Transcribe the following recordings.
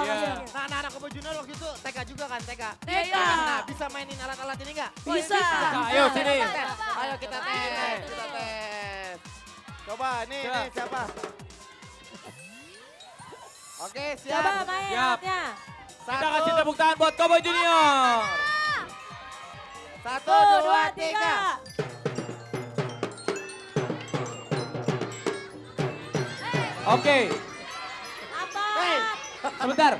Iya. Nah, anak-anak Kobo Junior waktu itu TK juga kan, TK. TK. Nah, bisa mainin alat-alat ini nggak? Bisa. Ayo sini. Ayo kita tes, kita tes. Coba, nih siapa? Oke, siap. Coba main Siap. alatnya. Kita kasih tepuk tangan buat Kobo Junior. 1, 1, 2, 2, 3. 3. Oke, Apa? sebentar.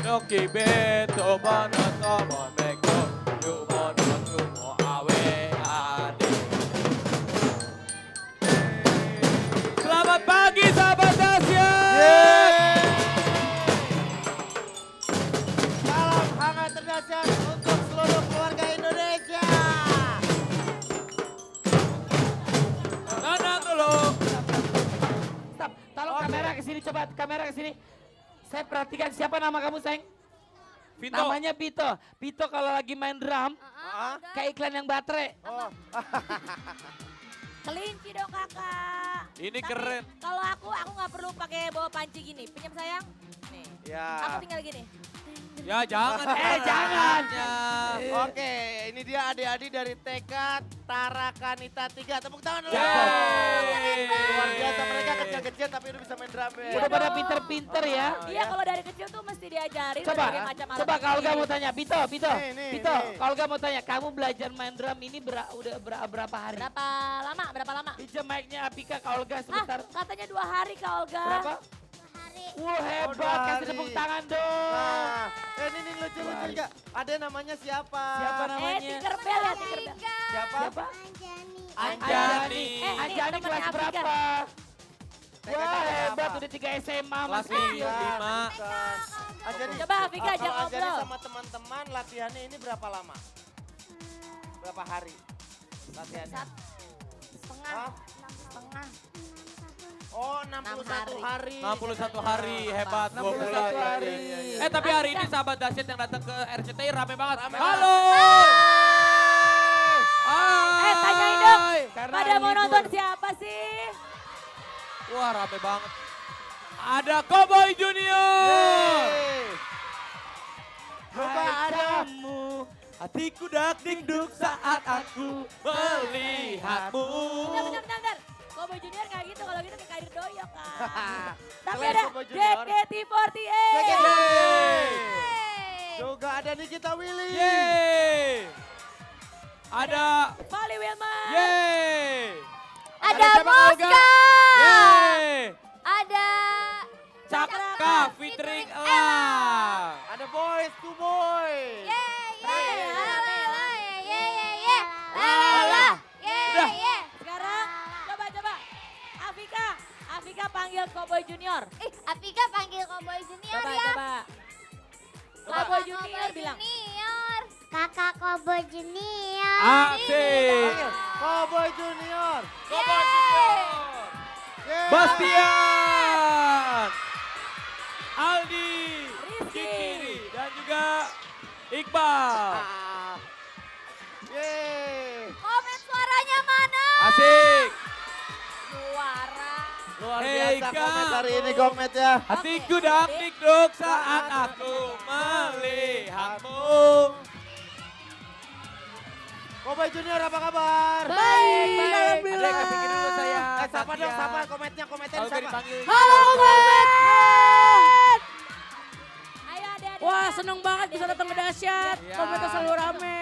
Noki beto bana sama meko yumono tumo awe ade. Selamat pagi sahabat Asia. Salam hangat terdahsyat untuk seluruh keluarga Indonesia. Tenang dulu. Stop, tolong kamera ke sini, coba kamera ke sini. Saya perhatikan siapa nama kamu, Seng? Vito. Namanya Vito. Vito kalau lagi main drum, kayak iklan yang baterai. Oh, Kelinci dong kakak. Ini Tapi keren. Kalau aku nggak perlu pakai bawa panci gini. Pinjam sayang. Nih. ya. Aku tinggal gini. Ya jangan. jangan. Oke, ini dia adik-adik dari TK Tarakanita 3. Tepuk tangan dulu. Yeay. Luar biasa, mereka kecil-kecil tapi udah bisa main drum band. Udah pada pinter-pinter ya. Dia kalau dari kecil tuh mesti diajarin Coba, berbagai macam alat coba kalau musik. kamu tanya, Vito, Nih, Vito, nih. kalau kamu tanya, kamu belajar main drum ini udah berapa hari? Berapa lama? Pinjam mic-nya Apika, Kak Olga Ah, sebentar. katanya 2 hari Kak Olga. Berapa? Wah hebat, dua kasih hari. tepuk tangan dong. Nah, ini lucu-lucu juga. Ada namanya siapa? Siapa namanya? Tinkerbell ya Tinkerbell. Siapa? Siapa? Anjani. Anjani temennya kelas Apika. berapa? TK Wah kelas hebat, berapa? udah 3 SMA Kelas masih. lima. Anjani, Coba Afika ajak kalau Anjani ngobrol. sama teman-teman latihannya ini berapa lama? Berapa hari latihannya? Setengah. Hah? Setengah. Oh 61 hari. 61 hari, hebat. 61 hari. Tapi hari ini sahabat dahsyat yang datang ke RCTI rame banget. Rame Halo. Tanyain dong. Karena Pada mau libur. nonton siapa sih? Wah, rame banget. Ada Cowboy Junior. Yeay. Juga Hai ada. kamu. Hatiku dak dikduk saat aku melihatmu. Bentar. Cowboy Junior nggak gitu, kalau gitu kayak Kadir Doyok kan. Tapi Kalian ada Cowboy Junior. JKT48. Yeay. Juga ada Nikita Willy. Yeay. Ada Vali Wilman. yeay. Ada siapa, Kak Olga? Moska. Yeay. Ada Caka featuring Elang. Ada Boys to Boy. Udah. Sekarang coba. Afika panggil Cowboy Junior. Apika panggil Cowboy Junior ya. Coba. Cowboy Junior bilang. Kakak Cowboy Junior. Asik. Panggil Cowboy Junior. Cowboy Junior. Yeay. Bastian. Aldi. Rizky. Kikiri. Dan juga Iqbal. Ah. Yeay. Komen suaranya mana? Asik. Suara. Luar Hey, biasa Kak. komet hari ini komet ya. Hatiku dak dikduk saat aku melihatmu. Cowboy Junior apa kabar? Baik. Ada yang kasih dulu saya. Sapa dong, sapa kometnya Kalau siapa? dipanggil. Halo Komet. Ayo adik-adik. Wah seneng banget bisa datang ke dahsyat, Iya. komentar selalu rame.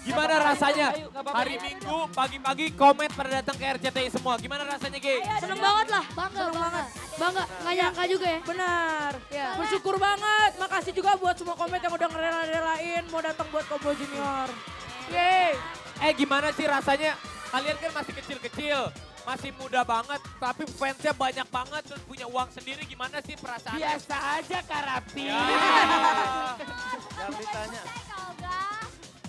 Gimana rasanya? Ayo, nggak apa-apa. Hari Minggu pagi-pagi komet pada datang ke RCTI semua. Gimana rasanya, Gi? Seneng banget lah, Bangga, seneng bangga. banget. Bangga, nggak nyangka juga ya. Benar, Ya. bersyukur banget. Makasih juga buat semua komet yang udah ngerela-relain mau datang buat Cowboy Junior. Yeay. Gimana sih rasanya? Kalian kan masih kecil-kecil, masih muda banget, tapi fansnya banyak banget, terus punya uang sendiri. Gimana sih perasaannya? Biasa aja Karapi. Ya. Yang ditanya.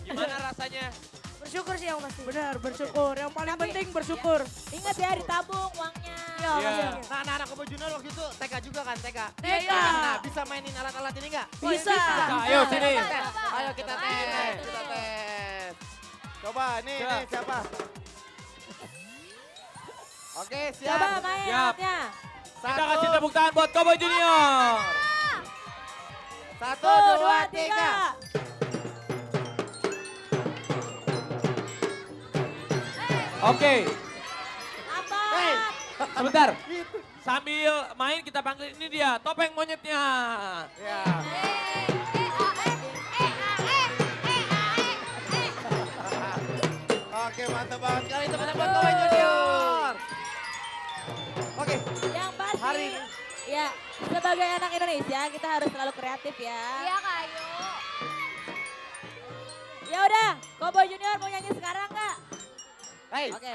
Gimana rasanya? Bersyukur sih yang pasti. Benar, bersyukur. Yang paling penting bersyukur. Ingat ya ditabung uangnya. Iya. Nah, anak-anak Cowboy Junior waktu itu TK juga kan, TK. TK. Nah, bisa mainin alat-alat ini nggak? Bisa. Ayo sini. Ayo kita tes, kita tes. Coba, nih siapa? Oke, siap. Coba main Siap. alatnya. Kita kasih tepuk tangan buat Cowboy Junior. Satu, dua, tiga. Oke, Apa? Hey. sebentar. Sambil main kita panggil ini dia, topeng monyetnya. Ya. Oke, mantap banget sekali teman-teman Cowboy Junior. Oke, Yang pasti. hari ini. Ya, sebagai anak Indonesia kita harus selalu kreatif ya. Iya kayu. Ya udah, Cowboy Junior mau nyanyi sekarang nggak? Hey, Oke.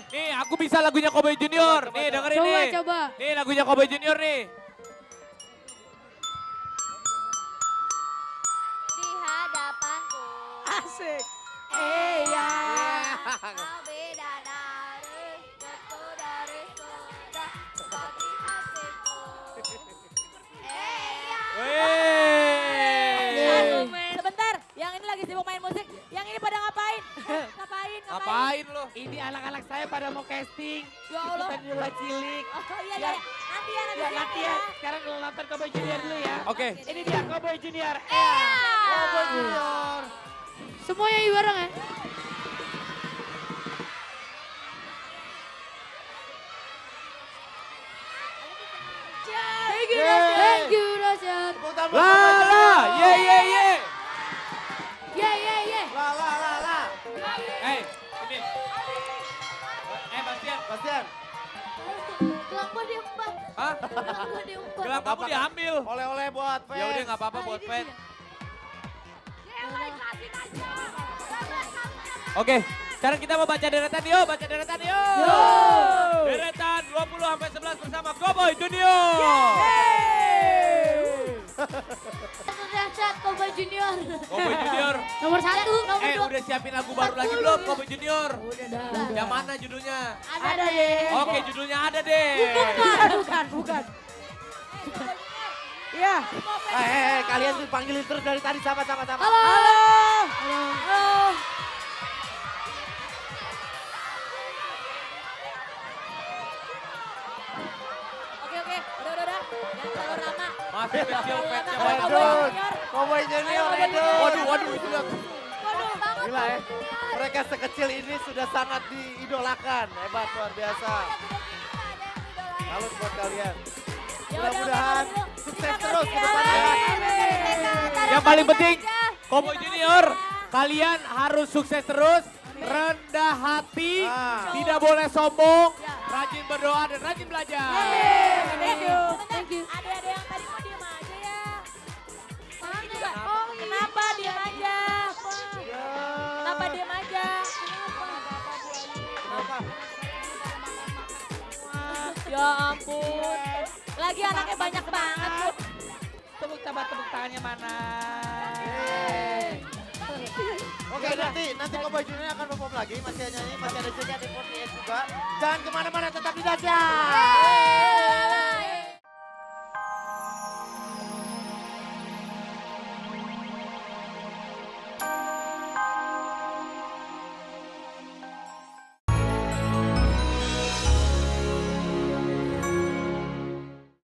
Nih, aku bisa lagunya Cowboy Junior. Nih, dengerin Coba, nih. coba. Nih, lagunya Cowboy Junior nih. Di hadapanku. Asik. Ya. Kau beda dari deku dari sudah seperti hatiku. Wey. Sebentar, yang ini lagi sibuk main musik. Yang ini pada ngapain? Ngapain? Ngapain lo? Ini anak-anak saya pada mau casting. Ya Allah. Kita dulu cilik. Oh iya, iya. Nanti ya, nanti Ya siang nanti ya, sekarang dulu nonton Cowboy Junior dulu ya. Oke. Ini dia Cowboy Junior. Cowboy Junior. Semua nyanyi bareng ya. Thank you, Yeay. thank you, dahsyat. Tepuk tangan La Cowboy la, Junior. ye ye ye. Yeah. La la la la. Ini. Bastian. Bastian, Gelang gua diempat. Hah? Gelang gua diempat. Gelang kamu diambil. oleh-oleh buat fans. Ya udah nggak apa-apa buat fans. Oke, sekarang kita mau baca deretan yuk, baca deretan yuk. Deretan 20 sampai 11 bersama Cowboy Junior. Sudah Loncat, Cowboy Junior. Cowboy Junior. Nomor 1, nomor 2. Udah siapin lagu baru lagi belum Cowboy Junior? Udah dah. Yang mana judulnya? Ada deh. Oke, judulnya ada deh. Bukan. Iya. Kalian tuh panggilin terus dari tadi sama-sama. Halo. Oke, udah. Jangan terlalu lama. Masih kecil fansnya Cowboy banyak. Edun, Junior. Cowboy Junior, Cowboy Edun. Waduh, itu lihat. Gila ya. Mereka sekecil ini sudah sangat diidolakan. Hebat, luar biasa. Salut buat kalian. Ya Mudah-mudahan udah, sukses terima terus kasih ke ya. depannya. Yang paling penting, Cowboy Junior, kalian harus sukses terus, rendah hati, Ah. tidak boleh sombong, rajin berdoa dan rajin belajar. Thank you. Ada yang tadi mau diem aja ya. Mana? Juga. Oh, Kenapa diem aja? Ya. Kenapa diem aja? Kenapa? Ya ampun. Lagi anaknya banyak banget tuh. Tepuk tangannya mana? Oke, nanti Cowboy Junior akan perform lagi. Masih ada nyanyi, masih ada JKT48 juga. Jangan kemana-mana, tetap di Dahsyat.